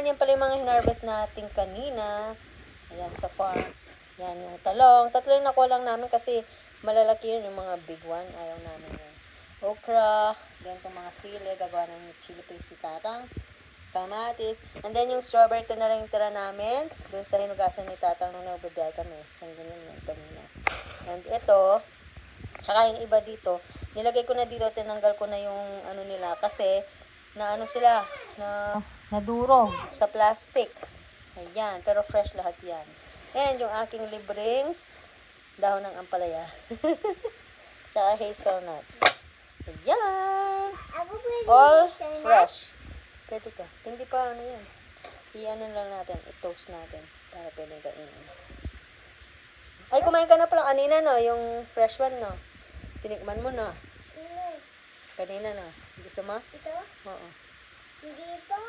yan pala yung mga hinarvest natin kanina. Ayan, sa farm. Yan, yung talong. Tatlo yung nakuha lang namin kasi malalaki yun, yung mga big one. Ayaw namin yun. Okra, ganito mga sili. Gagawa ng chili paste si Tatang. Kamatis. And then yung strawberry, ito na lang yung tira namin. Doon sa hinugasan ni Tatang nung nagbabiyay kami. Isang ganyan yan kanina. And ito, tsaka yung iba dito, nilagay ko na dito, tinanggal ko na yung ano nila kasi na ano sila, na nadurog sa plastic. Ayan, pero fresh lahat yan. And yung aking libreng dahon ng ampalaya. Tsaka hazelnuts. Ayan. All fresh. Pwede ka. Hindi pa ano yan. I-ano lang natin, i-toast natin para pwede kainin. Ay, kumain ka na pala kanina, no? Yung fresh one, no? Tinikman mo, no? Kanina, no? Gusto mo? Ito? Oo. Hindi ito.